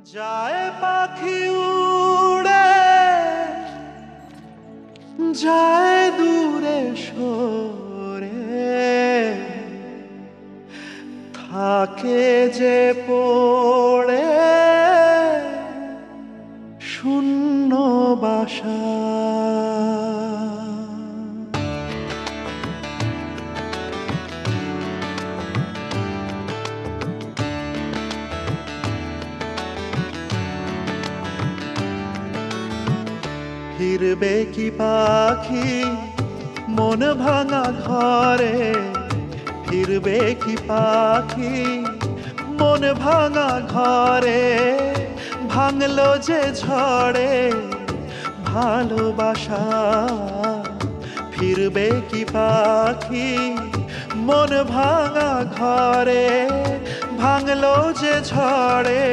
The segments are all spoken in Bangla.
যায় পাখি উড়ে যায় দূরে সরে, থাকে যে পড়ে শূন্য বাসা। ফিরবে কি পাখি মন ভাঙা ঘরে, ফিরবে কি পাখি মন ভাঙা ঘরে, ভাঙলো যে ঝড়ে ভালোবাসা। ফিরবে কি পাখি মন ভাঙা ঘরে, ভাঙলো যে ঝড়ে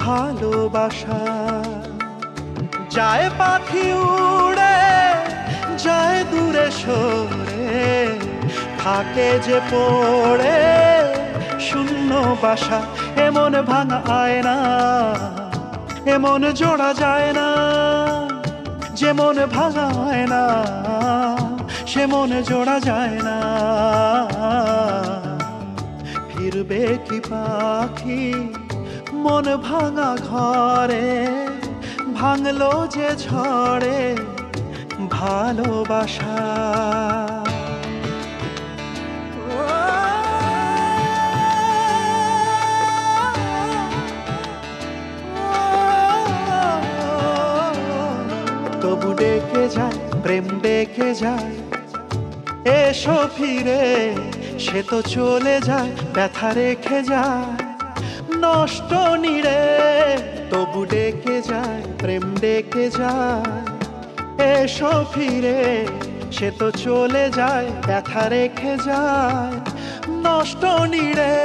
ভালোবাসা। যায় পাখি উড়ে যায় দূরে সরে, থাকে যে পড়ে শূন্য বাসা। এমন ভাঙা আয়না এমন জোড়া যায় না, যেমন ভাঙা আয়না সে মন জোড়া যায় না। ফিরবে কি পাখি মন ভাঙা ঘরে, ভাঙলো যে ঝড়ে ভালোবাসা। তবু ডেকে যায় প্রেম ডেকে যায়, এসো ফিরে সে তো চলে যায় ব্যথা রেখে যায় নষ্ট নিড়ে। তবু ডেকে যায় প্রেম ডেকে যায়, এসো ফিরে সে তো চলে যায় ব্যথা রেখে যায় নষ্ট নিড়ে।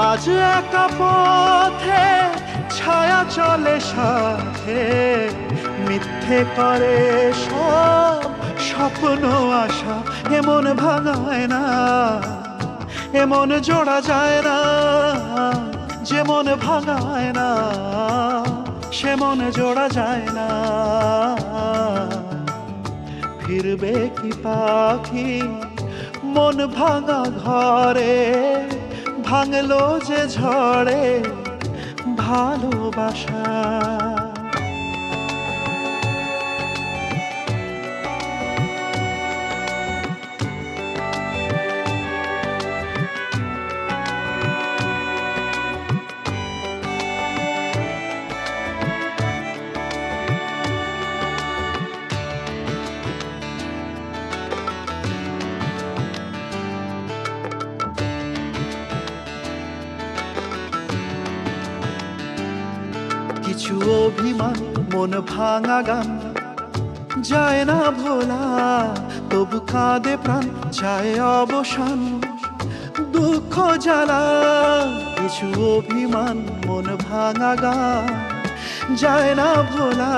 আজ একা পথে ছায়া চলে সাথে, মিথ্যে করে সব স্বপ্ন আশা। এমন ভাঙায় না এমন জোড়া যায় না, যেমন ভাঙায় না সে মন জোড়া যায় না। ফিরবে কি পাখি মন ভাঙা ঘরে, ভাঙলো যে ঝড়ে ভালোবাসা। কিছু অভিমান মন ভাঙা গান যায় না ভোলা, তবু কাঁদে প্রাণ যায় অবসান দুঃখ জ্বালা। কিছু অভিমান মন ভাঙা গান যায় না ভোলা,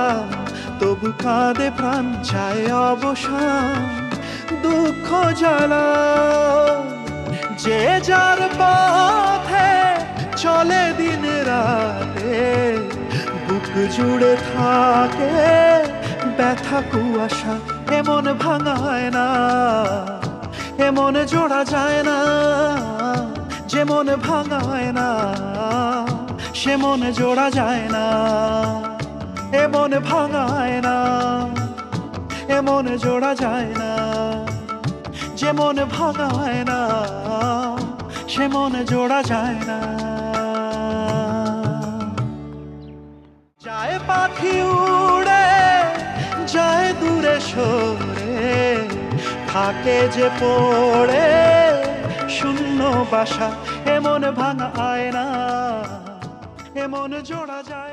তবু কাঁদে প্রাণ যায় অবসান দুঃখ জ্বালা। যে যার পথে চলে দিন রাতে, বুক জুড়ে থাকে ব্যথা কুয়াশা। এমন ভাঙায় না এমন জোড়া যায় না, যেমন ভাঙায় না সে মন জোড়া যায় না। এমন ভাঙায় না এমন জোড়া যায় না, যেমন ভাঙায় না সে মন জোড়া যায় না। যায় পাখি উড়ে যায় দূরে সরে, থাকে যে পড়ে শূন্য বাসা। এমন ভাঙা আয়না এমন জোড়া যায়।